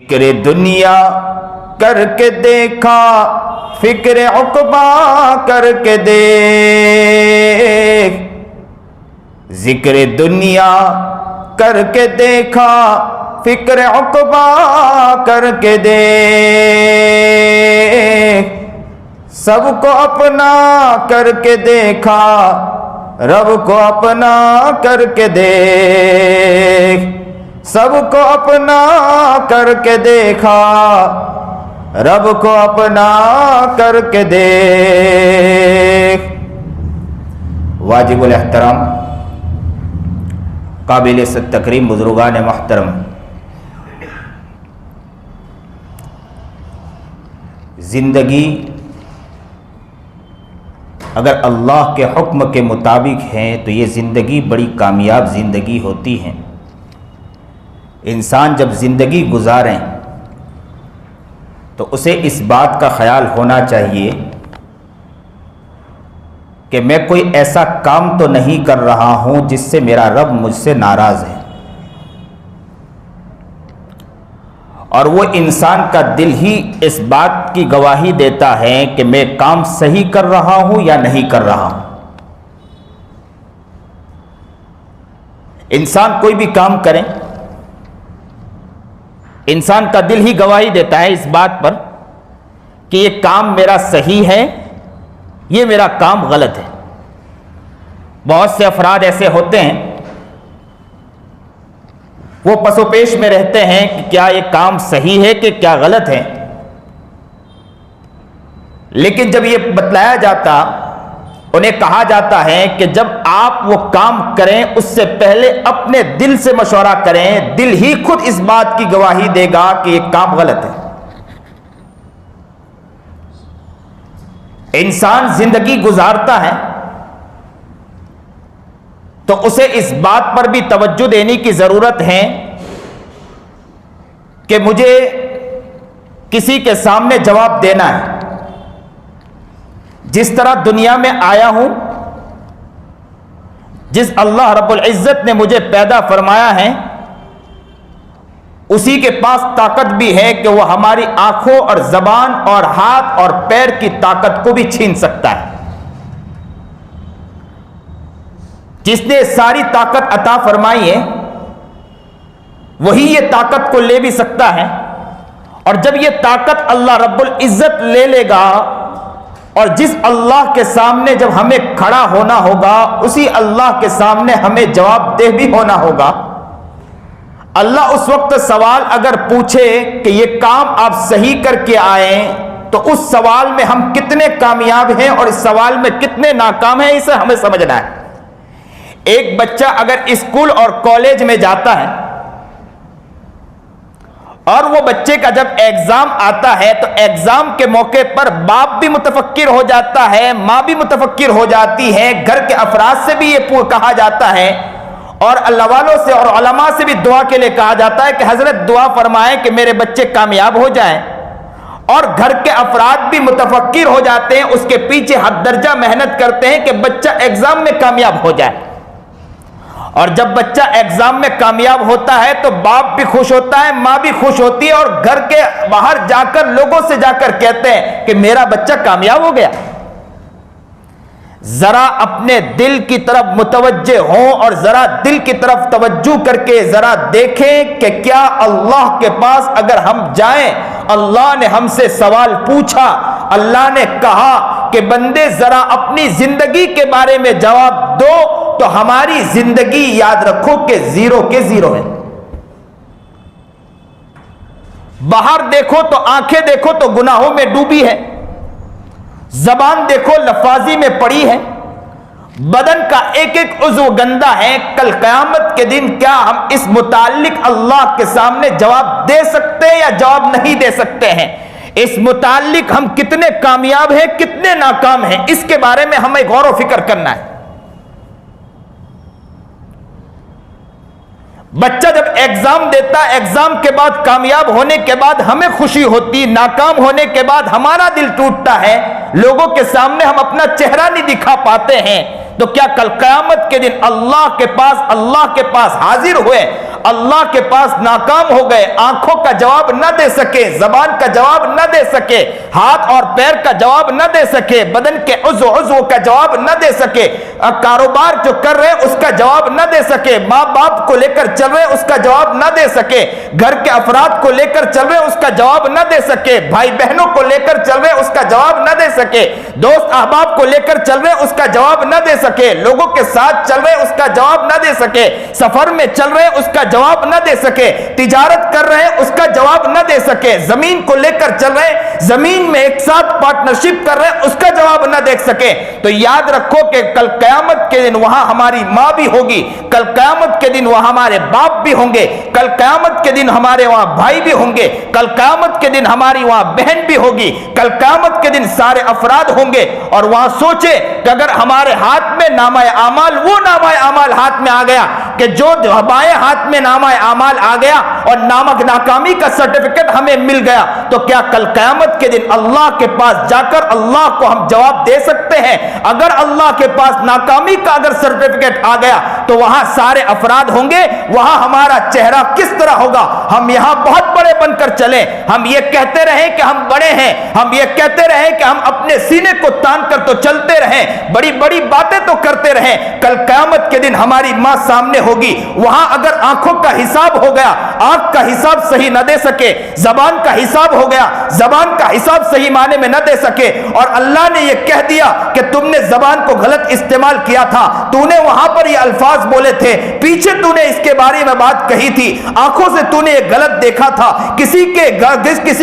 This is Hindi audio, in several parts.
फिक्र दुनिया करके देखा, फिक्र उक़बा करके देख। जिक्र दुनिया करके देखा, फिक्र उक़बा करके देख। सबको अपना करके देखा, रब को अपना करके देख। सबको अपना करके देखा, रब को अपना करके देख। वाजिबुल एहतराम काबिल तकरीम बुजुर्गान मोहतरम, ज़िंदगी अगर अल्लाह के हुक्म के मुताबिक है तो ये ज़िंदगी बड़ी कामयाब ज़िंदगी होती है। इंसान जब ज़िंदगी गुजारें तो उसे इस बात का ख्याल होना चाहिए कि मैं कोई ऐसा काम तो नहीं कर रहा हूं जिससे मेरा रब मुझसे नाराज़ है। और वो इंसान का दिल ही इस बात की गवाही देता है कि मैं काम सही कर रहा हूं या नहीं कर रहा हूं। इंसान कोई भी काम करे, इंसान का दिल ही गवाही देता है इस बात पर कि ये काम मेरा सही है, ये मेरा काम गलत है। बहुत से अफराद ऐसे होते हैं, वो पसोपेश में रहते हैं कि क्या ये काम सही है कि क्या गलत है। लेकिन जब ये बतलाया जाता, उन्हें कहा जाता है कि जब आप वो काम करें उससे पहले अपने दिल से मशवरा करें, दिल ही खुद इस बात की गवाही देगा कि ये काम गलत है। इंसान जिंदगी गुजारता है तो उसे इस बात पर भी तवज्जो देने की जरूरत है कि मुझे किसी के सामने जवाब देना है। जिस तरह दुनिया में आया हूं, जिस अल्लाह रब्बुल इज्जत ने मुझे पैदा फरमाया है, उसी के पास ताकत भी है कि वह हमारी आंखों और जबान और हाथ और पैर की ताकत को भी छीन सकता है। जिसने सारी ताकत अता फरमाई है वही ये ताकत को ले भी सकता है। और जब ये ताकत अल्लाह रब्बुल इज्जत ले लेगा और जिस अल्लाह के सामने जब हमें खड़ा होना होगा, उसी अल्लाह के सामने हमें जवाबदेह भी होना होगा। अल्लाह उस वक्त सवाल अगर पूछे कि ये काम आप सही करके आए, तो उस सवाल में हम कितने कामयाब हैं और इस सवाल में कितने नाकाम हैं, इसे हमें समझना है। एक बच्चा अगर स्कूल और कॉलेज में जाता है और वो बच्चे का जब एग्जाम आता है तो एग्जाम के मौके पर बाप भी मुतफक्किर हो जाता है, मां भी मुतफक्किर हो जाती है, घर के अफराद से भी ये कहा जाता है और अल्लाह वालों से और उलमा से भी दुआ के लिए कहा जाता है कि हजरत दुआ फरमाएं कि मेरे बच्चे कामयाब हो जाएं। और घर के अफराद भी मुतफक्किर हो जाते हैं, उसके पीछे हद दर्जा मेहनत करते हैं कि बच्चा एग्जाम में कामयाब हो जाए। और जब बच्चा एग्जाम में कामयाब होता है तो बाप भी खुश होता है, मां भी खुश होती है और घर के बाहर जाकर लोगों से जाकर कहते हैं कि मेरा बच्चा कामयाब हो गया। जरा अपने दिल की तरफ मुतवज्जे हों और जरा दिल की तरफ तवज्जो करके जरा देखें कि क्या अल्लाह के पास अगर हम जाएं, अल्लाह ने हमसे सवाल पूछा, अल्लाह ने कहा कि बंदे जरा अपनी जिंदगी के बारे में जवाब दो, तो हमारी जिंदगी याद रखो कि जीरो के जीरो है। बाहर देखो तो आंखें देखो तो गुनाहों में डूबी है, जबान देखो लफाजी में पड़ी है, बदन का एक एक उज़्व गंदा है। कल क़यामत के दिन क्या हम इस मुताल्लिक अल्लाह के सामने जवाब दे सकते हैं या जवाब नहीं दे सकते हैं? इस मुताल्लिक हम कितने कामयाब हैं, कितने नाकाम हैं, इसके बारे में हमें गौर व फिक्र करना है। बच्चा जब एग्जाम देता, एग्जाम के बाद कामयाब होने के बाद हमें खुशी होती, नाकाम होने के बाद हमारा दिल टूटता है, लोगों के सामने हम अपना चेहरा नहीं दिखा पाते हैं। तो क्या कल क़यामत के दिन अल्लाह के पास हाजिर हुए अल्लाह के पास नाकाम हो गए, आंखों का जवाब न दे सके, जबान का जवाब न दे सके, हाथ और पैर का जवाब न दे सके, बदन के उज़्व का जवाब न दे सके, कारोबार जो कर रहे उसका जवाब न दे सके, माँ बाप को लेकर चल रहे उसका जवाब न दे सके, घर के अफराद को लेकर चल रहे उसका जवाब न दे सके, भाई बहनों को लेकर चल रहे उसका जवाब न दे सके, दोस्त अहबाब को लेकर चल रहे उसका जवाब न दे सके, लोगों के साथ चल रहे उसका जवाब न दे सके, सफर में चल रहे उसका जवाब न दे सके, तिजारत कर रहे उसका जवाब न दे सके, जमीन को लेकर चल रहे, जमीन में एक साथ पार्टनरशिप कर रहे उसका जवाब न दे सके, तो याद रखो कि कल कयामत के दिन वहां हमारी मां भी होगी, कल कयामत के दिन वहां हमारे बाप भी होंगे, कल कयामत के दिन हमारे वहां भाई भी होंगे, कल कयामत के दिन हमारी वहां बहन भी होगी, कल कयामत के दिन सारे अफराद होंगे। और वहां सोचे कि अगर हमारे हाथ में नामाए आमाल, वो नामाए आमाल हाथ में आ गया कि जो बाएं हाथ में नामाए आमाल आ गया और नाकामी का सर्टिफिकेट हमें मिल गया, तो क्या कल कयामत के दिन अल्लाह के पास जाकर अल्लाह को हम जवाब दे सकते हैं? अगर अल्लाह के पास नाकामी का अगर सर्टिफिकेट आ गया तो वहां सारे अफराद होंगे, वहां हमारा चेहरा किस तरह होगा? हम यहां बहुत बड़े बनकर चले, हम ये कहते रहे कि हम बड़े हैं, हम ये कहते रहे कि हम अपने सीने को तान कर तो चलते रहे, बड़ी बड़ी बातें तो करते रहे, कल कयामत के दिन हमारी मां सामने होगी, वहां अगर आंखों का हिसाब हो गया, आंख का हिसाब सही न दे सके, जबान का हिसाब हो गया, जबान का हिसाब सही माने में न दे सके, और अल्लाह ने यह कह दिया कि तुमने जबान को गलत इस्तेमाल किया था, तूने वहां पर ये अल्फाज बोले थे, पीछे तूने इसके बारे में बात कही थी, आंखों से तूने ये गलत देखा था, किसी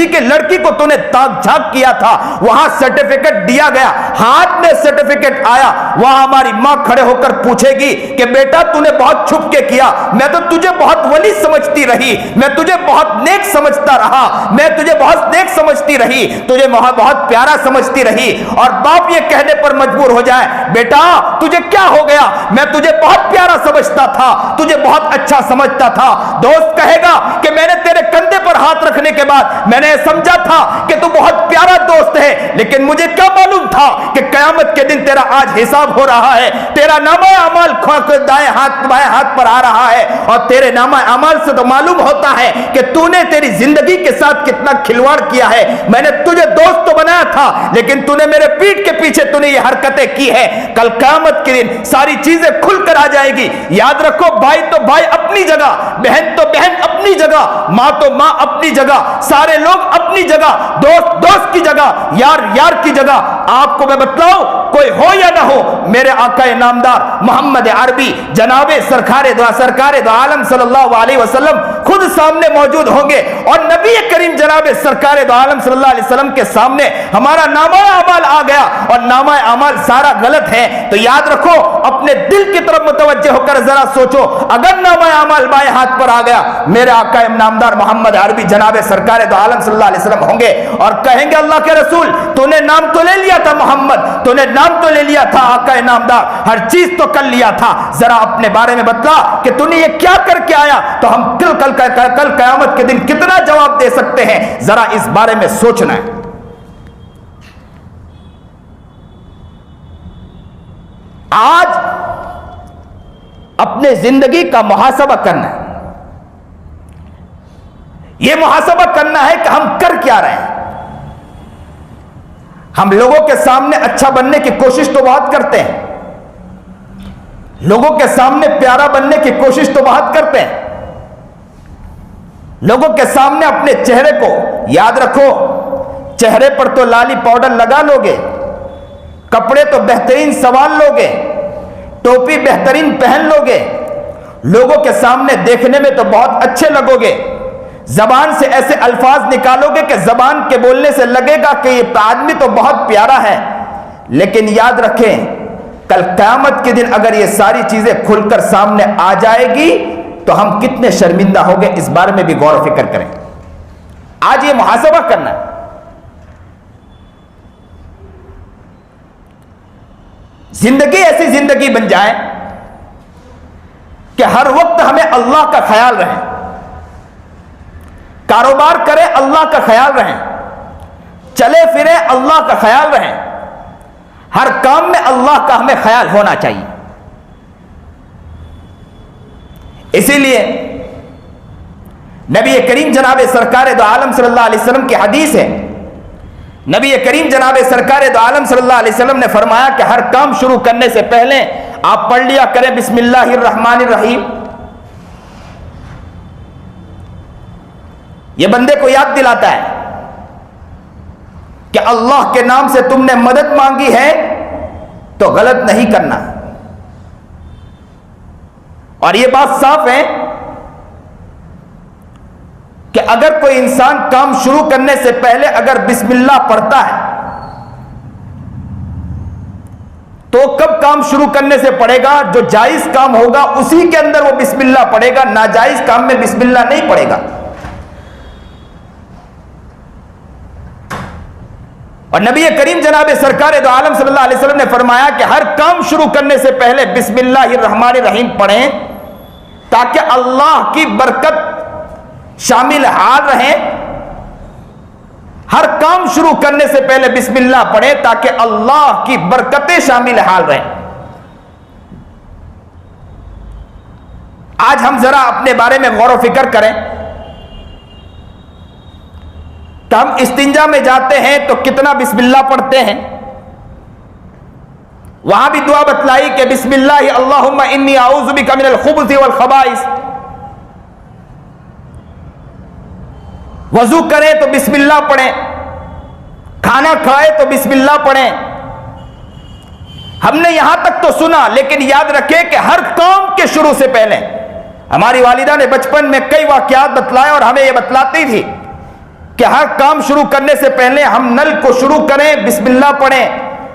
के लड़की को तूने ताक झाक किया था, वहां सर्टिफिकेट दिया गया, हाथ में सर्टिफिकेट आया, वहां हमारी मां खड़े होकर पूछेगी कि बेटा तूने बहुत छुप के किया, मैं तो तुझे बहुत वली समझती रही, मैं तुझे बहुत नेक समझता रहा, मैं तुझे बहुत नेक समझती रही, तुझे बहुत प्यारा समझती रही, और बाप ये कहने पर मजबूर हो जाए बेटा तुझे क्या हो गया, मैं तुझे बहुत प्यारा समझता था, तुझे बहुत अच्छा समझता था। दोस्त कहेगा कि मैंने तेरे कंधे पर हाथ रखने के बाद मैंने समझा था कि तू बहुत प्यारा दोस्त है, लेकिन मुझे क्या मालूम था कि कयामत के दिन तेरा आज हिसाब हो रहा है, तेरा नामा अमाल दाएं हाथ बाएं हाथ पर आ रहा है, और तेरे नामा अमाल से तो मालूम होता है कि तूने तेरी जिंदगी के साथ कितना खिलवाड़ किया है। मैंने तुझे दोस्त तो बनाया था, लेकिन तूने मेरे पीठ के पीछे तूने ये हरकतें की है। कल कयामत के दिन सारी चीजें खुलकर आ जाएगी। याद रखो, भाई तो भाई अपनी जगह, बहन तो बहन अपनी जगह, मां तो मां अपनी जगह, सारे लोग अपनी जगह, दोस्त दोस्त की जगह, यार यार की जगह। आपको मैं बतलाऊं, कोई हो या ना हो, मेरे आका नामदार मोहम्मद अरबी जनाबे सरकारे दो आलम सल्लल्लाहु अलैहि वसल्लम खुद सामने मौजूद होंगे, और नबी करीम जनाबे सरकारे दो आलम सल्लल्लाहु अलैहि वसल्लम के सामने हमारा नामा अमाल आ गया और नामा अमाल सारा गलत है। तो याद रखो, अपने दिल की तरफ मुतवज्जह होकर जरा सोचो, अगर नामा अमाल बाएं हाथ पर आ गया, मेरे आका नामदार मोहम्मद अरबी जनाबे सरकारे दो आलम सल्लल्लाहु अलैहि वसल्लम होंगे और कहेंगे अल्लाह के रसूल तूने नाम तो ले लिया था मोहम्मद, तूने नाम तो ले लिया था आका नामदार, हर चीज तो कर लिया था, जरा अपने बारे में बतला कि तूने ये क्या करके आया, तो हम कल कयामत के दिन कितना जवाब दे सकते हैं, जरा इस बारे में सोचना है। आज अपने जिंदगी का मुहासबा करना है, यह मुहासबा करना है कि हम कर क्या रहे हैं। हम लोगों के सामने अच्छा बनने की कोशिश तो बहुत करते हैं, लोगों के सामने प्यारा बनने की कोशिश तो बहुत करते हैं, लोगों के सामने अपने चेहरे को, याद रखो चेहरे पर तो लाली पाउडर लगा लोगे, कपड़े तो बेहतरीन संवार लोगे, टोपी बेहतरीन पहन लोगे, लोगों के सामने देखने में तो बहुत अच्छे लगोगे, जबान से ऐसे अल्फाज निकालोगे कि जबान के बोलने से लगेगा कि ये आदमी तो बहुत प्यारा है, लेकिन याद रखें कल क़यामत के दिन अगर ये सारी चीजें खुलकर सामने आ जाएगी तो हम कितने शर्मिंदा होंगे, इस बारे में भी गौर व फिक्र करें। आज ये मुहासबा करना है। जिंदगी ऐसी जिंदगी बन जाए कि हर वक्त हमें अल्लाह का ख्याल रहे, कारोबार करें अल्लाह का ख्याल रहे, चले फिरे अल्लाह का ख्याल रहे, हर काम में अल्लाह का हमें ख्याल होना चाहिए। इसीलिए नबी करीम जनाब सरकार दो आलम सल्लल्लाहु अलैहि वसल्लम की हदीस है। नबी करीम जनाब सरकार दो आलम सल्लल्लाहु अलैहि वसल्लम ने फरमाया कि हर काम शुरू करने से पहले आप पढ़ लिया करें बिस्मिल्लाहिर रहमानिर रहीम। यह बंदे को याद दिलाता है कि अल्लाह के नाम से तुमने मदद मांगी है तो गलत नहीं करना। और यह बात साफ है कि अगर कोई इंसान काम शुरू करने से पहले अगर बिस्मिल्लाह पढ़ता है तो कब काम शुरू करने से पढ़ेगा? जो जायज काम होगा उसी के अंदर वो बिस्मिल्लाह पढ़ेगा, नाजायज काम में बिस्मिल्लाह नहीं पढ़ेगा। और नबी करीम जनाब सरकार दो आलम सल्लल्लाहु अलैहि वसल्लम ने फरमाया कि हर काम शुरू करने से पहले बिस्मिल्लाहिर रहमानिर रहीम पढ़ें ताकि अल्लाह की बरकत शामिल हाल रहे। हर काम शुरू करने से पहले बिस्मिल्लाह पढ़ें ताकि अल्लाह की बरकतें शामिल हाल रहे। आज हम जरा अपने बारे में गौर व फिक्र करें तो हम इस्तिंजा में जाते हैं तो कितना बिस्मिल्लाह पढ़ते हैं। वहां भी दुआ बतलाई कि बिस्मिल्लाह अल्लाहुम्मा इन्नी आऊज़ु बिका मिनल खुबुसी वल खबाइस। वजू करें तो बिस्मिल्लाह पढ़ें, खाना खाए तो बिस्मिल्लाह पढ़ें। हमने यहां तक तो सुना, लेकिन याद रखें कि हर काम के शुरू से पहले हमारी वालिदा ने बचपन में कई वाकयात बतलाए और हमें यह बतलाती थी कि हर काम शुरू करने से पहले हम नल को शुरू करें बिस्मिल्लाह पढ़ें,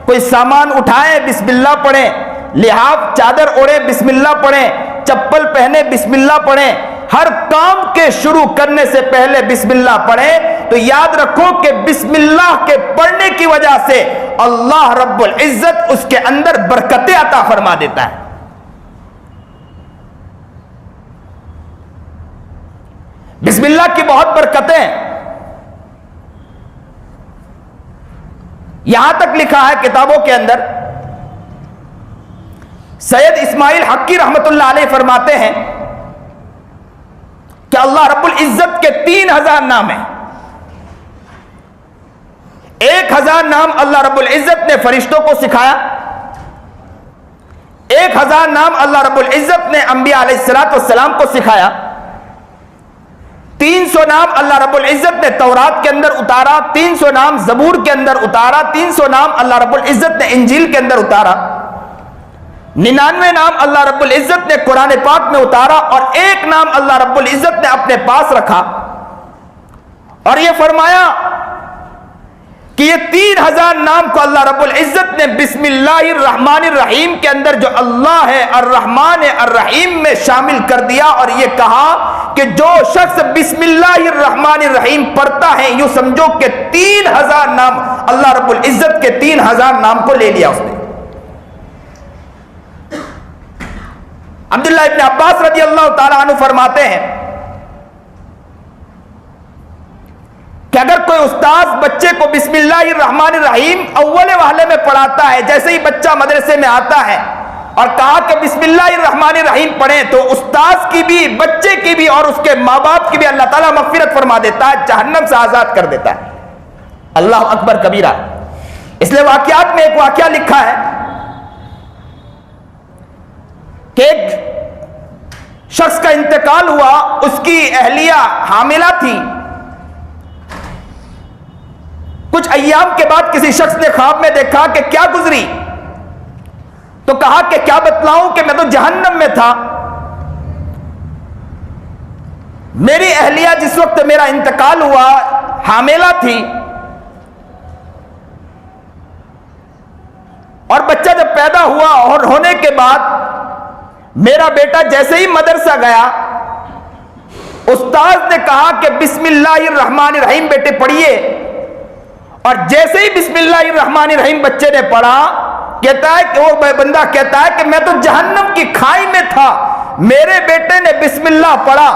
कोई सामान उठाएं बिस्मिल्लाह पढ़ें, लिहाफ चादर ओढ़े बिस्मिल्लाह पढ़ें, चप्पल पहने बिस्मिल्लाह पढ़ें। हर काम के शुरू करने से पहले बिस्मिल्लाह पढ़ें। तो याद रखो कि बिस्मिल्लाह के पढ़ने की वजह से अल्लाह रब्बुल इज्जत उसके अंदर बरकतें अता फरमा देता है। बिस्मिल्लाह की बहुत बरकतें। यहां तक लिखा है किताबों के अंदर, सैयद इस्माइल हक्की रहमतुल्लाह अलैह फरमाते हैं कि अल्लाह रब्बुल इज्जत के 3000 नाम हैं। 1000 नाम अल्लाह रब्बुल इज्जत ने फरिश्तों को सिखाया, 1000 नाम अल्लाह रब्बुल इज्जत ने अंबिया अलैहिस्सलाम को सिखाया, 300 नाम अल्लाह रब्बुल इज्जत ने तौरात के अंदर उतारा, 300 नाम ज़बूर के अंदर उतारा, 300 नाम अल्लाह रब्बुल इज्जत ने इंजील के अंदर उतारा, 99 नाम अल्लाह रब्बुल इज्जत ने कुरान पाक में उतारा और 1 नाम अल्लाह रब्बुल इज्जत ने अपने पास रखा। और यह फरमाया कि ये 3000 नाम को अल्लाह रब्बुल इज्जत ने बिस्मिल्लाहिर रहमानिर रहीम के अंदर जो अल्लाह है अर्रहमान है अर्रहीम में शामिल कर दिया। और ये कहा कि जो शख्स बिस्मिल्लाहिर रहमानिर रहीम पढ़ता है, यूं समझो कि 3000 नाम अल्लाह रब्बुल इज्जत के 3000 नाम को ले लिया उसने। अब्दुल्लाह इब्न अब्बास रज़ी अल्लाह ताला अन्हु फरमाते हैं कि अगर कोई उस्ताद बच्चे को बिस्मिल्लाहिर रहमानिर रहीम अव्वल वाले में पढ़ाता है, जैसे ही बच्चा मदरसे में आता है और कहा कि बिस्मिल्लाहिर रहमानिर रहीम पढ़ें, तो उस्ताद की भी, बच्चे की भी और उसके माँ बाप की भी अल्लाह ताला मग़फ़िरत फरमा देता है, जहन्नम से आजाद कर देता है। अल्लाह अकबर कबीरा। इसलिए वाक़यात में एक वाक़या लिखा है कि एक शख्स का इंतकाल हुआ, उसकी अहलिया हामिला थी। कुछ अय्याम के बाद किसी शख्स ने ख्वाब में देखा कि क्या गुजरी, तो कहा कि क्या बतलाऊं कि मैं तो जहन्नम में था। मेरी अहलिया जिस वक्त मेरा इंतकाल हुआ हामिला थी और बच्चा जब पैदा हुआ और होने के बाद मेरा बेटा जैसे ही मदरसा गया, उस्ताद ने कहा कि बिस्मिल्लाहिर रहमानिर रहीम बेटे पढ़िए। और जैसे ही बिस्मिल्लाहिर रहमानिर रहीम बच्चे ने पढ़ा, कहता है कि वो बंदा कहता है कि मैं तो जहन्नम की खाई में था, मेरे बेटे ने बिस्मिल्लाह पढ़ा।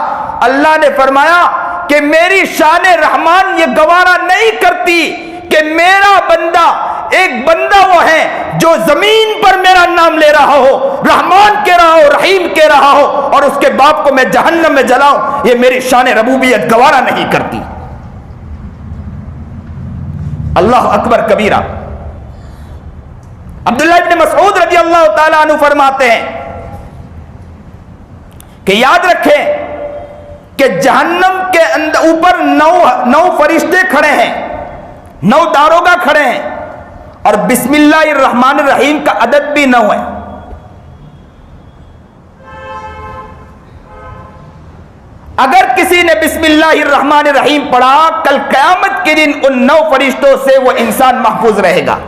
अल्लाह ने फरमाया कि मेरी शान रहमान ये गवारा नहीं करती कि मेरा बंदा एक बंदा वो है जो जमीन पर मेरा नाम ले रहा हो, रहमान कह रहा हो, रहीम कह रहा हो, और उसके बाप को मैं जहन्नम में जलाऊं, ये मेरी शान रबूबियत गवारा नहीं करती। अल्लाह अकबर कबीरा। अब्दुल्लाह इब्न मसऊद रज़ी अल्लाह ताला अन्हु फरमाते हैं कि याद रखें कि जहन्नम के अंदर ऊपर 9 फरिश्ते खड़े हैं, 9 दारोगा खड़े हैं, और बिस्मिल्लाहिर्रहमानिर्रहीम का अदद भी 9 है। अगर किसी ने बिस्मिल्लाहिर्रहमानिर्रहीम पढ़ा, कल क़यामत के दिन उन 9 फरिश्तों से वो इंसान महफूज रहेगा।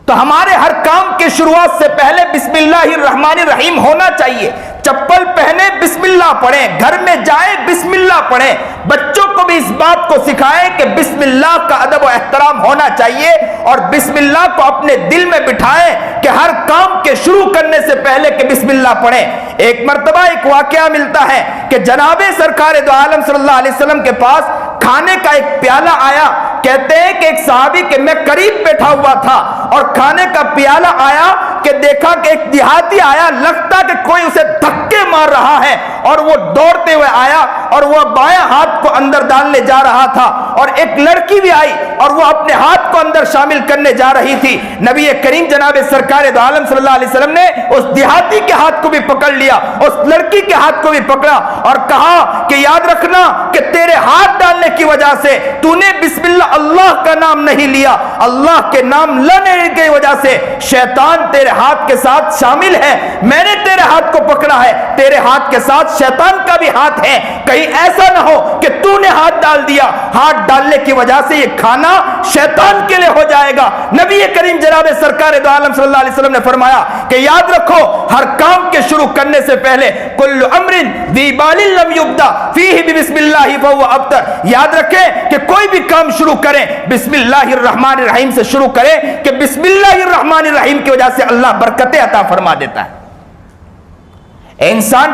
तो हमारे हर काम की शुरुआत से पहले बिस्मिल्लाहिर्रहमानिर्रहीम होना चाहिए। चप्पल पहने बिस्मिल्लाह पढ़ें, घर में जाए बिस्मिल्लाह पढ़ें, बच्चों को भी इस बात को सिखाएं कि बिस्मिल्लाह का अदब व एहतराम होना चाहिए, और बिस्मिल्लाह को अपने दिल में बिठाएं कि हर काम के शुरू करने से पहले कि बिस्मिल्लाह पढ़ें। एक मर्तबा एक वाकया मिलता है कि जनाबे सरकार दो आलम सल्लल्लाहु अलैहि वसल्लम के पास खाने का एक प्याला आया। कहते हैं कि एक सहाबी के मैं करीब बैठा हुआ था और खाने का प्याला आया कि देखा कि एक देहाती आया, लगता कि कोई उसे धक्के मार रहा है, और वो दौड़ते हुए आया और वो बायां हाथ को अंदर डालने जा रहा था, और एक लड़की भी आई और वो अपने हाथ को अंदर शामिल करने जा रही थी। नबी करीम जनाब सरकार दो आलम सल्लल्लाहु अलैहि वसल्लम ने उस देहाती के हाथ को भी पकड़ लिया, उस लड़की के हाथ को भी पकड़ा और कहा कि याद रखना कि तेरे हाथ डालने की वजह से तूने बिस्मिल्लाह अल्लाह का नाम नहीं लिया, अल्लाह के नाम लेने की वजह से शैतान तेरे हाथ के साथ शामिल है। मैंने तेरे हाथ को पकड़ा है, तेरे हाथ के साथ शैतान का भी हाथ है। कहीं ऐसा ना हो कि तूने हाथ डाल दिया, हाथ डालने की वजह से ये खाना शैतान के लिए हो जाएगा। नबी करीम जनाब सरकार दो आलम सल्लल्लाहु अलैहि वसल्लम ने फरमाया कि याद रखो, हर काम के शुरू करने से पहले कुल्लु अम्रिन दी बालिन लम युब्दा फीहि बिस्मिल्लाहि फहुवा अब्तर। याद रखें कि कोई भी काम शुरू करें बिस्मिल्लाहिर्रहमानिर्रहीम से शुरू करें कि बिस्मिल्लाहिर्रहमानिर्रहीम की वजह से अल्लाह बरकतें अता फरमा देता है। इंसान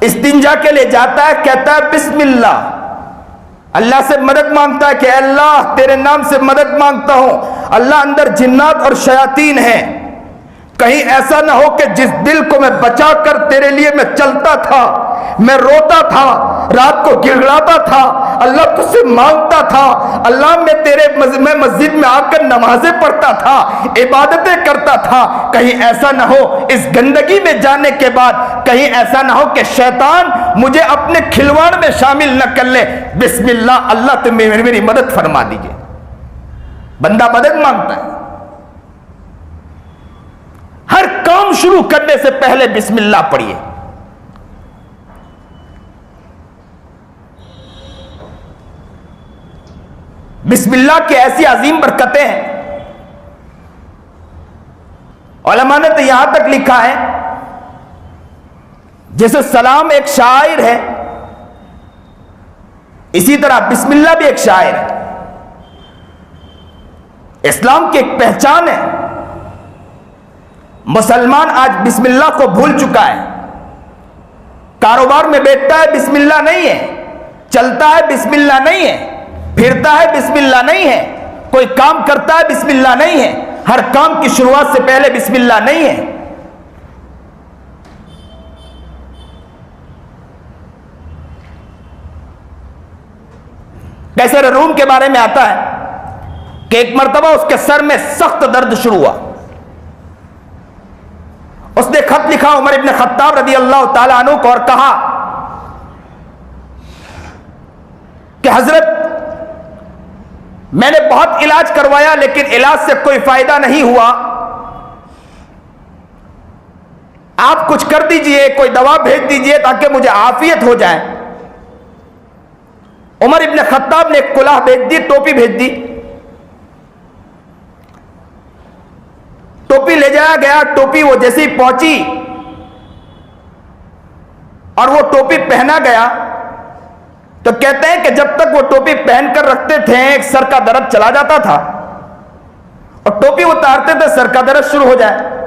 इस्तिंजा के लिए जाता है, कहता है बिस्मिल्लाह, अल्लाह से मदद मांगता है कि अल्लाह तेरे नाम से मदद मांगता हूं। अल्लाह अंदर जिन्नात और शयातीन है, कहीं ऐसा ना हो कि जिस दिल को मैं बचा कर तेरे लिए मैं चलता था, मैं रोता था, रात को गिड़गिड़ाता था, अल्लाह तुझसे मांगता था, अल्लाह मैं मस्जिद में आकर नमाजें पढ़ता था, इबादतें करता था, कहीं ऐसा ना हो इस गंदगी में जाने के बाद कहीं ऐसा ना हो कि शैतान मुझे अपने खिलवाड़ में शामिल न कर ले। बिस्मिल्लाह, अल्लाह तुम मेरी मदद फरमा दीजिए। बंदा मदद मांगता है। हर काम शुरू करने से पहले बिस्मिल्लाह पढ़िए। बिस्मिल्लाह की ऐसी अजीम बरकतें हैं, उलमा ने तो यहां तक लिखा है, जैसे सलाम एक शायर है, इसी तरह बिस्मिल्लाह भी एक शायर है। इस्लाम की एक पहचान है। मुसलमान आज बिस्मिल्लाह को भूल चुका है। कारोबार में बैठता है बिस्मिल्लाह नहीं है, चलता है बिस्मिल्लाह नहीं है, फिरता है बिस्मिल्लाह नहीं है, कोई काम करता है बिस्मिल्लाह नहीं है, हर काम की शुरुआत से पहले बिस्मिल्लाह नहीं है। कैसर रूम के बारे में आता है कि एक मर्तबा उसके सर में सख्त दर्द शुरू हुआ। उसने खत लिखा उमर इब्न खत्ताब रज़ी अल्लाह ताला अन्हु को और कहा कि हजरत, मैंने बहुत इलाज करवाया लेकिन इलाज से कोई फायदा नहीं हुआ, आप कुछ कर दीजिए, कोई दवा भेज दीजिए ताकि मुझे आफियत हो जाए। उमर इब्न खत्ताब ने एक कुलाह भेज दी, टोपी भेज दी। टोपी ले जाया गया, टोपी वो जैसे ही पहुंची और वो टोपी पहना गया, तो कहते हैं कि जब तक वो टोपी पहनकर रखते थे एक सर का दर्द चला जाता था, और टोपी उतारते थे सर का दर्द शुरू हो जाए।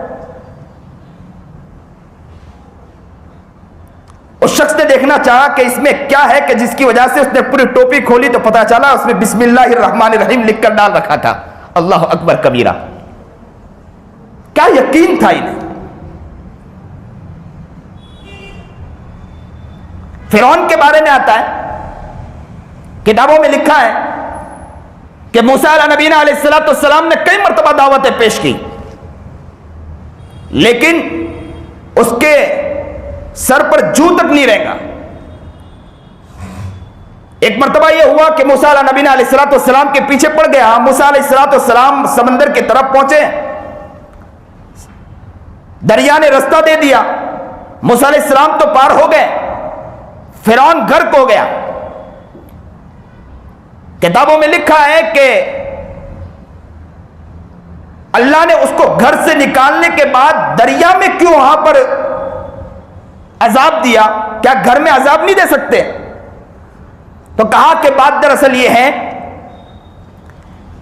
उस शख्स ने देखना चाहा कि इसमें क्या है कि जिसकी वजह से उसने पूरी टोपी खोली तो पता चला उसमें बिस्मिल्लाहिर्रहमानिर्रहीम लिखकर डाल रखा था। अल्लाह अकबर कबीरा। क्या यकीन था इन्हें। फिरौन के बारे में आता है, किताबों में लिखा है कि मूसा नबीना अलैहिस्सलाम ने कई मर्तबा दावतें पेश की, लेकिन उसके सर पर जू तक नहीं रहेगा। एक मर्तबा यह हुआ कि मूसा नबीना अलैहिस्सलाम के पीछे पड़ गया। मूसा अलैहिस्सलाम समंदर की तरफ पहुंचे, दरिया ने रास्ता दे दिया, मूसा अलैहिस्सलाम तो पार हो गए, फिरौन गर्क हो गया। किताबों में लिखा है कि अल्लाह ने उसको घर से निकालने के बाद दरिया में क्यों वहां पर अजाब दिया, क्या घर में अजाब नहीं दे सकते? तो कहा कि बात दरअसल यह है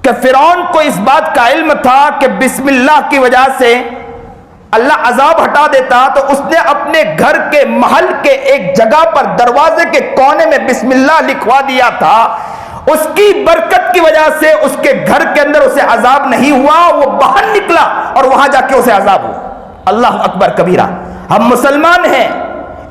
कि फिरौन को इस बात का इल्म था कि बिस्मिल्लाह की वजह से अल्लाह अजाब हटा देता, तो उसने अपने घर के महल के एक जगह पर दरवाजे के कोने में बिस्मिल्लाह लिखवा दिया था। उसकी बरकत की वजह से उसके घर के अंदर उसे अजाब नहीं हुआ, वो बाहर निकला और वहां जाके उसे अजाब हुआ। अल्लाह अकबर कबीरा। हम मुसलमान हैं,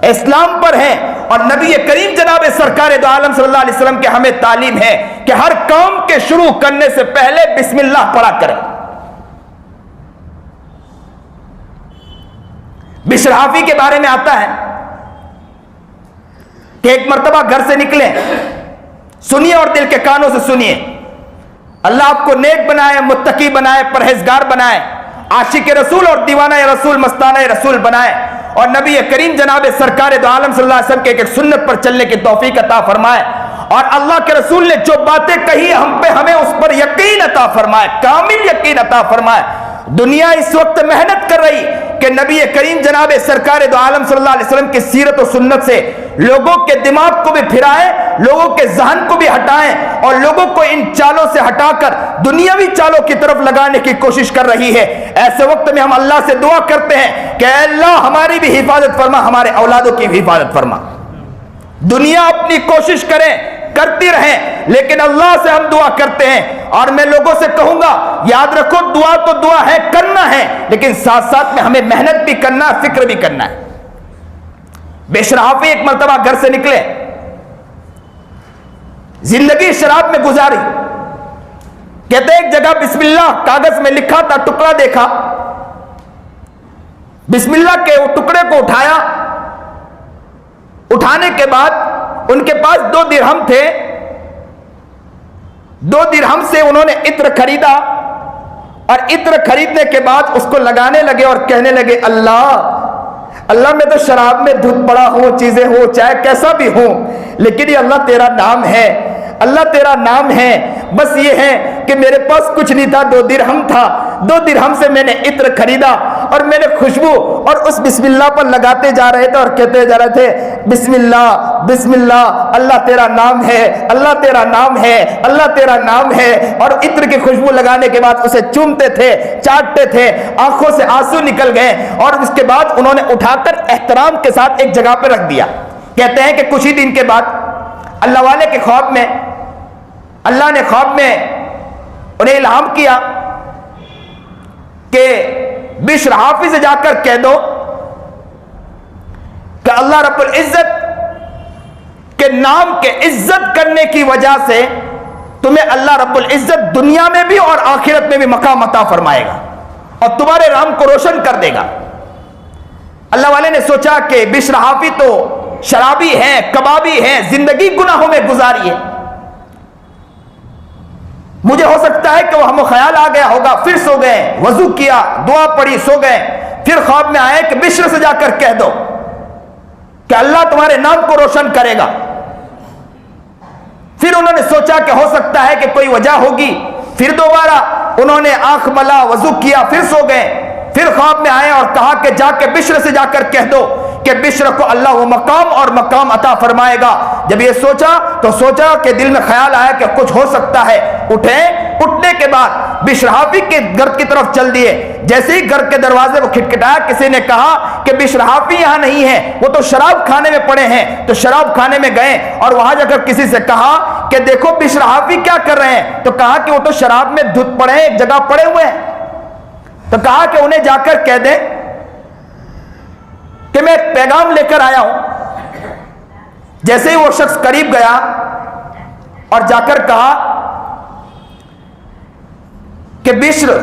इस्लाम पर हैं, और नबी करीम जनाब सरकार दो आलम सल्लल्लाहु अलैहि वसल्लम के हमें तालीम है कि हर काम के शुरू करने से पहले बिस्मिल्लाह पढ़ा करें। बिशर हाफी के बारे में आता है कि एक मर्तबा घर से निकले, सुनिए और दिल के कानों से सुनिए, अल्लाह आपको नेक बनाए, मुत्तकी बनाए, परहेजगार बनाए, आशिक रसूल और दीवाना रसूल, मस्ताना रसूल बनाए, और नबी करीम जनाब सरकार दो आलम सल्लल्लाहु अलैहि वसल्लम के एक सुन्नत पर चलने की तौफीक अता फरमाए, और अल्लाह के रसूल ने जो बातें कही हम पे हमें उस पर यकीन अता फरमाए, कामिल यकीन अता फरमाए। दुनिया इस वक्त मेहनत कर रही कि नबी करीम जनाब सरकार दो आलम सल्लल्लाहु अलैहि वसल्लम की सीरत और सुन्नत से लोगों के दिमाग को भी फिराए, लोगों के जहन को भी हटाएं, और लोगों को इन चालों से हटाकर दुनियावी चालों की तरफ लगाने की कोशिश कर रही है। ऐसे वक्त में हम अल्लाह से दुआ करते हैं कि अल्लाह हमारी भी हिफाजत फरमा, हमारे औलादों की भी हिफाजत फरमा। दुनिया अपनी कोशिश करें, करती रहें, लेकिन अल्लाह से हम दुआ करते हैं। और मैं लोगों से कहूंगा, याद रखो, दुआ तो दुआ है, करना है, लेकिन साथ साथ में हमें मेहनत भी करना है, फिक्र भी करना है। बिशर हाफी एक मर्तबा घर से निकले, जिंदगी शराब में गुजारी। कहते एक जगह बिस्मिल्लाह कागज में लिखा था, टुकड़ा देखा, बिस्मिल्लाह के वो टुकड़े को उठाया, उठाने के बाद उनके पास 2 दिरहम थे, 2 दिरहम से उन्होंने इत्र खरीदा, और इत्र खरीदने के बाद उसको लगाने लगे और कहने लगे, अल्लाह मैं तो शराब में धुत पड़ा हूं, चीजें हो चाहे कैसा भी हो, लेकिन ये अल्लाह तेरा नाम है, अल्लाह तेरा नाम है। बस ये है कि मेरे पास कुछ नहीं था, 2 दिरहम था, 2 दिरहम से मैंने इत्र खरीदा, और मैंने खुशबू और उस बिस्मिल्लाह पर लगाते जा रहे थे और कहते जा रहे थे, बिस्मिल्लाह बिस्मिल्लाह, अल्लाह तेरा नाम है, अल्लाह तेरा नाम है, अल्लाह तेरा नाम है। और इत्र की खुशबू लगाने के बाद उसे चूमते थे, चाटते थे, आंखों से आंसू निकल गए, और उसके बाद उन्होंने उठाकर एहतराम के साथ एक जगह पर रख दिया। कहते हैं कि कुछ ही दिन के बाद अल्लाह वाले के ख्वाब में, अल्लाह ने ख्वाब में उन्हें इल्हाम किया कि बिशर हाफी से जाकर कह दो कि अल्लाह रब्बुल इज्जत के नाम के इज्जत करने की वजह से तुम्हें अल्लाह रब्बुल इज्जत दुनिया में भी और आखिरत में भी मकाम अता फरमाएगा और तुम्हारे नाम को रोशन कर देगा। अल्लाह वाले ने सोचा कि बिशर हाफी तो शराबी है, कबाबी है, जिंदगी गुनाहों में गुजारी है, मुझे हो सकता है कि वो हम ख्याल आ गया होगा, फिर सो गए, वजू किया, दुआ पढ़ी, सो गए, फिर ख्वाब में आए कि बिशर से जाकर कह दो कि अल्लाह तुम्हारे नाम को रोशन करेगा। फिर उन्होंने सोचा कि हो सकता है कि कोई वजह होगी, फिर दोबारा उन्होंने आंख मला, वजू किया, फिर सो गए, फिर ख्वाब में आए और कहा कि जाके बिशर से जाकर कह दो कि बिशर को अल्लाह वो मकाम और मकाम अता फरमाएगा। जब ये सोचा तो सोचा कि दिल में ख्याल आया कि कुछ हो सकता है। उठे, उठने के बाद बिश्र हाफी के घर की तरफ चल दिए। जैसे ही घर के दरवाजे को खटखटाया, किसी ने कहा कि बिश्र हाफी यहां नहीं है, वो तो शराब खाने में पड़े हैं। तो शराब खाने में गए और वहां जाकर किसी से कहा कि देखो बिश्र हाफी क्या कर रहे हैं। तो कहा कि वो तो शराब में धुत पड़े हैं, एक जगह पड़े हुए हैं। तो कहा कि उन्हें जाकर कह दे कि मैं एक पैगाम लेकर आया हूं। जैसे ही वो शख्स करीब गया और जाकर कहा कि बिश्र,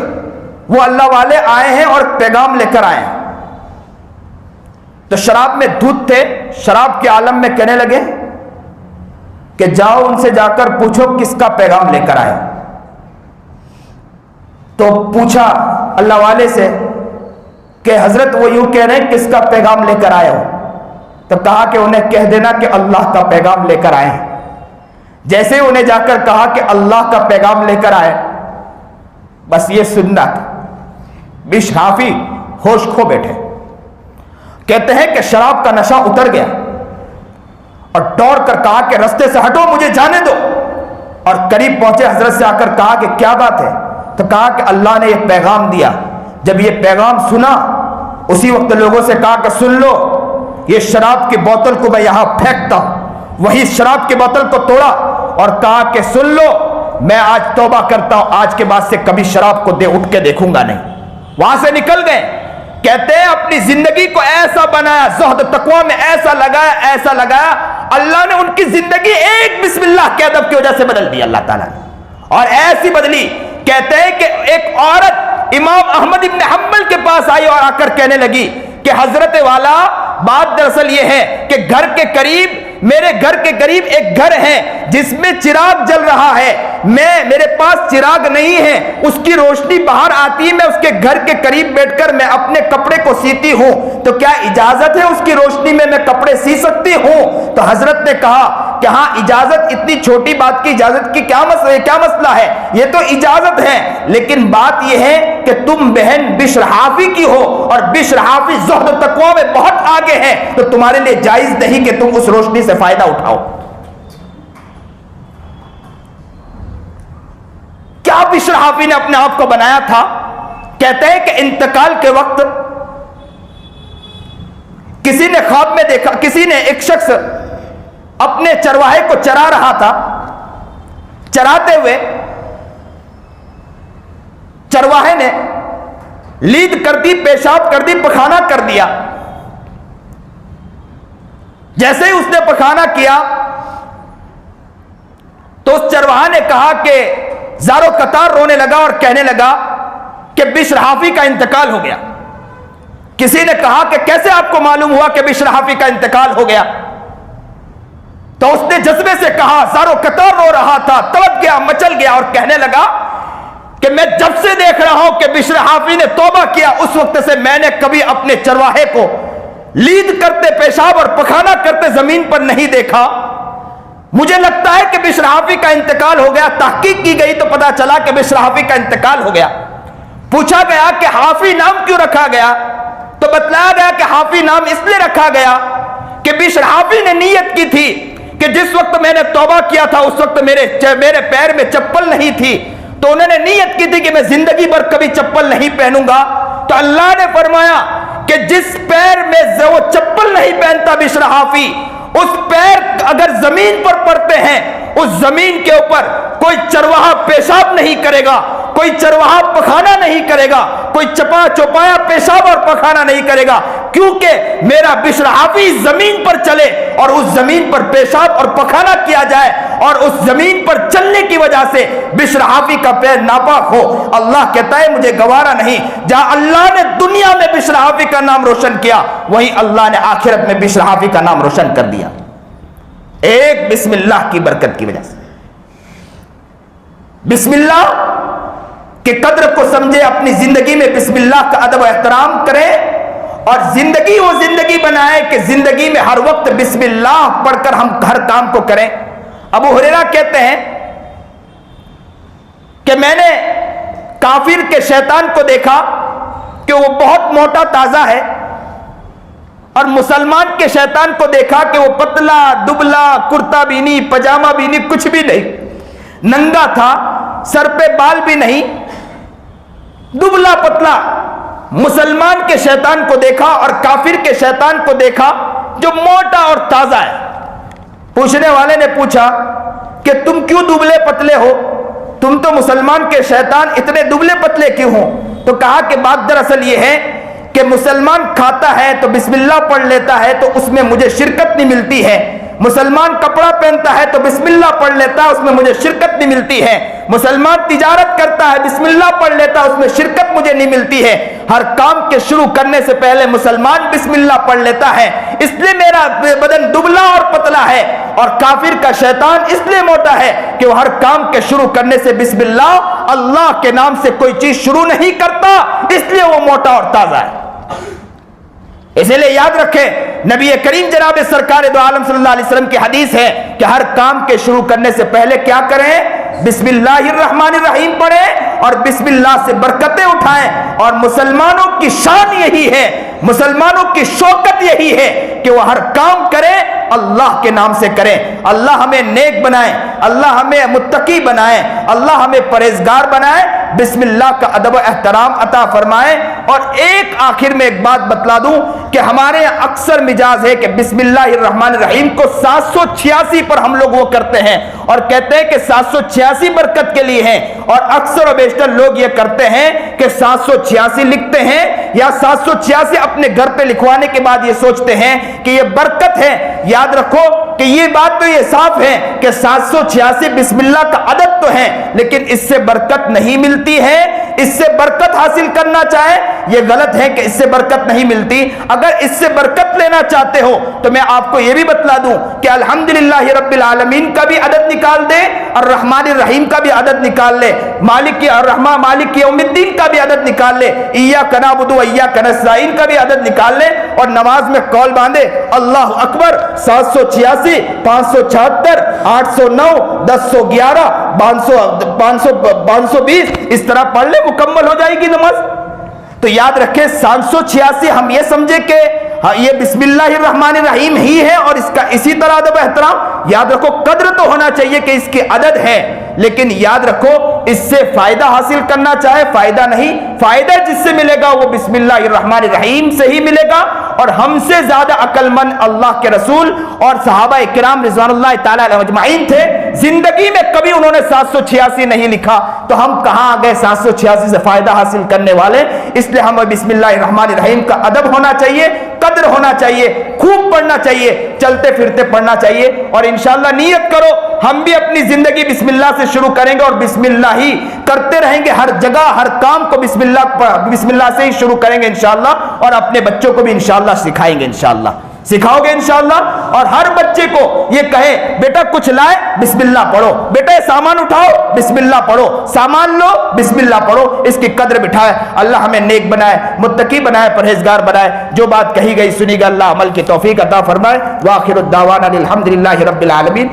वो अल्लाह वाले आए हैं और पैगाम लेकर आए हैं। तो शराब में धूत थे, शराब के आलम में कहने लगे कि जाओ उनसे जाकर पूछो किसका पैगाम लेकर आए। तो पूछा अल्लाह वाले से कि हजरत वो यूं कह रहे हैं किसका पैगाम लेकर आए हो। तो कहा कि उन्हें कह देना कि अल्लाह का पैगाम लेकर आए हैं। जैसे ही उन्हें जाकर कहा कि अल्लाह का पैगाम लेकर आए, बस ये सुनना, बिश्र हाफी होश खो बैठे। कहते हैं कि शराब का नशा उतर गया और दौड़ कर कहा कि रास्ते से हटो, मुझे जाने दो। और करीब पहुंचे, हजरत से आकर कहा कि क्या बात है। तो कहा कि अल्लाह ने यह पैगाम दिया। जब यह पैगाम सुना, उसी वक्त लोगों से कहा कि सुन लो, ये शराब की बोतल को मैं यहां फेंकता हूं। वही शराब की बोतल को तोड़ा और कहा कि सुन लो, मैं आज तौबा करता हूं, आज के बाद से कभी शराब को उठ के देखूंगा नहीं। वहां से निकल गए। कहते हैं अपनी जिंदगी को ऐसा बनाया, ज़ुहद तकवा में ऐसा लगाया, अल्लाह ने उनकी जिंदगी एक बिस्मिल्लाह के अदब की वजह से बदल दी अल्लाह ताला ने। और ऐसी बदली, कहते हैं कि एक औरत इमाम अहमद इब्न हम्बल के पास आई और आकर कहने लगी कि हजरत वाला, बात दरअसल यह है कि घर के करीब, मेरे घर के करीब एक घर है जिसमें चिराग जल रहा है, मेरे पास चिराग नहीं है, उसकी रोशनी बाहर आती है, मैं उसके घर के करीब बैठकर मैं अपने कपड़े को सीती हूं, तो क्या इजाजत है उसकी रोशनी में मैं कपड़े सी सकती हूं। तो हजरत ने कहा कि हाँ इजाजत, इतनी छोटी बात की इजाजत की क्या मसला है, ये तो इजाजत है, लेकिन बात यह है कि तुम बहन बिश्र हाफी की हो और बिश्र हाफी ज़ुहद तकवा में बहुत आगे है, तो तुम्हारे लिए जायज नहीं कि तुम उस रोशनी से फायदा उठाओ। क्या बिश्र हाफी ने अपने आप को बनाया था। कहते हैं कि इंतकाल के वक्त किसी ने ख्वाब में देखा, किसी ने, एक शख्स अपने चरवाहे को चरा रहा था। चराते हुए चरवाहे ने लीद कर दी, पेशाब कर दी, पखाना कर दिया। जैसे ही उसने पखाना किया तो उस चरवाहा ने कहा कि ज़ारो कतार रोने लगा और कहने लगा कि बिश्र हाफी का इंतकाल हो गया। किसी ने कहा कि कैसे आपको मालूम हुआ कि बिश्र हाफी का इंतकाल हो गया। तो उसने जज्बे से कहा, ज़ारो कतार रो रहा था, तड़प गया, मचल गया और कहने लगा कि मैं जब से देख रहा हूं कि बिश्र हाफी ने तौबा किया, उस वक्त से मैंने कभी अपने चरवाहे को लीद करते, पेशाब और पखाना करते जमीन पर नहीं देखा। मुझे लगता है कि बिश्र हाफी का इंतकाल हो गया। तहकीक की गई तो पता चला कि बिश्र हाफी का इंतकाल हो गया। पूछा गया कि हाफी नाम क्यों रखा गया, तो बतलाया गया कि हाफी नाम इसलिए रखा गया कि बिश्र हाफी ने नीयत की थी कि जिस वक्त मैंने तौबा किया था उस वक्त मेरे पैर में चप्पल नहीं थी, तो उन्होंने नीयत की थी कि मैं जिंदगी भर कभी चप्पल नहीं पहनूंगा। तो अल्लाह ने फरमाया कि जिस पैर में वो चप्पल नहीं पहनता बिश्र हाफी, उस पैर अगर जमीन पर पड़ते हैं, उस जमीन के ऊपर कोई चरवाहा पेशाब नहीं करेगा, कोई चरवाहा पखाना नहीं करेगा, कोई चपा चौपाया पेशाब और पखाना नहीं करेगा, क्योंकि मेरा बिश्र हाफी जमीन पर चले और उस जमीन पर पेशाब और पखाना किया जाए और उस जमीन पर चलने की वजह से बिश्र हाफी का पैर नापाक हो। अल्लाह कहता है मुझे गवारा नहीं। जहां अल्लाह ने दुनिया में बिश्र हाफी का नाम रोशन किया, वहीं अल्लाह ने आखिरत में बिश्र हाफी का नाम रोशन कर दिया, एक बिस्मिल्लाह की बरकत की वजह से। बिस्मिल्लाह के कद्र को समझे, अपनी जिंदगी में बिस्मिल्लाह का अदब एहतराम करें और जिंदगी वो जिंदगी बनाए कि जिंदगी में हर वक्त बिस्मिल्लाह पढ़कर हम हर काम को करें। अबू हुरैरा कहते हैं कि मैंने काफिर के शैतान को देखा कि वो बहुत मोटा ताजा है और मुसलमान के शैतान को देखा कि वो पतला दुबला, कुर्ता भी नहीं, पजामा भी नहीं, कुछ भी नहीं, नंगा था, सर पे बाल भी नहीं दुबला पतला मुसलमान के शैतान को देखा और काफिर के शैतान को देखा जो मोटा और ताजा है। पूछने वाले ने पूछा कि तुम क्यों दुबले पतले हो, तुम तो मुसलमान के शैतान इतने दुबले पतले क्यों हो? तो कहा कि बात दरअसल ये है कि मुसलमान खाता है तो बिस्मिल्लाह पढ़ लेता है तो उसमें मुझे शिरकत नहीं मिलती है, मुसलमान कपड़ा पहनता है तो बिस्मिल्लाह पढ़ लेता है उसमें मुझे शिरकत नहीं मिलती है, मुसलमान तिजारत करता है बिस्मिल्लाह पढ़ लेता है उसमें शिरकत मुझे नहीं मिलती है। हर काम के शुरू करने से पहले मुसलमान बिस्मिल्लाह पढ़ लेता है, इसलिए मेरा बदन दुबला और पतला है। और काफिर का शैतान इसलिए मोटा है कि वो हर काम के शुरू करने से बिस्मिल्लाह अल्लाह के नाम से कोई चीज शुरू नहीं करता, इसलिए वो मोटा और ताजा है। इसलिए याद रखें, नबी करीम जनाब सरकार दो आलम सल्लल्लाहु अलैहि वसल्लम की हदीस है कि हर काम के शुरू करने से पहले क्या करें? बिस्मिल्लाहिर्रहमानिर्रहीम पढ़ें और बिस्मिल्लाह से बरकतें उठाएं। और मुसलमानों की शान यही है, मुसलमानों की शौकत यही है कि वह हर काम करें अल्लाह के नाम से करें। अल्लाह हमें नेक बनाए, अल्लाह हमें मुत्तकी बनाए, अल्लाह हमें परहेजगार बनाए, बिस्मिल्लाह का अदब एहतराम अता फरमाए। और एक आखिर में एक बात बतला दूं कि हमारे यहाँ अक्सर मिजाज है कि बिस्मिल्लाहिर्रहमानिर्रहीम को 786 पर हम लोग वो करते हैं और कहते हैं कि 786 बरकत के लिए है। और अक्सर और बेशतर लोग ये करते हैं कि 786 लिखते हैं या 786 अपने घर पे लिखवाने के बाद ये सोचते हैं कि ये बरकत है। याद रखो कि ये बात तो ये साफ है कि 786 बिस्मिल्लाह का अदद तो है, लेकिन इससे बरकत नहीं मिलती है। इससे बरकत हासिल करना चाहे ये गलत है कि इससे बरकत नहीं मिलती। अगर इससे बरकत लेना चाहते हो तो मैं आपको ये भी बतला दूं कि अल्हम्दुलिल्लाह रब्बिल आलमीन का भी अदद निकाल दे और रहमानिर रहीम का भी अदद निकाल ले, मालिक यौमिद्दीन का भी अदद निकाल ले, इय्याका नअबुदु व इय्याका नस्तईन का भी अदद निकाल ले और नमाज में कौल बांधे अल्लाह अकबर 786, 576, 809, 1011, 520 इस तरह पढ़ ले, मुकम्मल हो जाएगी नमाज। तो याद रखें 786 हम ये समझे कि ये बिस्मिल्लाहिर्रहमानिर्रहीम ही है और इसका इसी तरह अदब एहतराम। याद रखो कद्र तो होना चाहिए कि इसकी अदद है, लेकिन याद रखो इससे फायदा हासिल करना चाहे फायदा नहीं, फायदा जिससे मिलेगा वो बिस्मिल्लाहिर्रहमानिर्रहीम से ही मिलेगा। और हमसे ज्यादा अक्लमंद अल्लाह के रसूल और सहाबा इकराम रिज़वानुल्लाह ताला अलैहिम अजमाइन थे, जिंदगी में कभी उन्होंने 786 नहीं लिखा, तो हम कहां आ गए 786 से फायदा हासिल करने वाले। इसलिए हमें बिस्मिल्लाहिर्रहमानिर्रहीम का अदब होना चाहिए, कद्र होना चाहिए, खूब पढ़ना चाहिए, चलते फिरते पढ़ना चाहिए। और इंशाअल्लाह नियत करो हम भी अपनी जिंदगी बिस्मिल्लाह से शुरू करेंगे और बिस्मिल्लाह ही करते रहेंगे, हर जगह हर काम को बिस्मिल्लाह से ही शुरू करेंगे इंशाअल्लाह। और अपने बच्चों को भी इंशाअल्लाह सिखाएंगे, इंशाअल्लाह सिखाओगे इंशाअल्लाह। और हर बच्चे को ये कहे बेटा कुछ लाए बिस्मिल्लाह पढ़ो, बेटा ये सामान उठाओ बिस्मिल्लाह पढ़ो, सामान लो बिस्मिल्लाह पढ़ो, इसकी कद्र बिठाए। अल्लाह हमें नेक बनाए, मुत्तकी बनाए, परहेजगार बनाए। जो बात कही गई सुनी गई, अल्लाह अमल की तौफीक अता फरमाए। व आखिरु दावाना अनिल हम्दुलिल्लाहि रब्बिल आलमीन।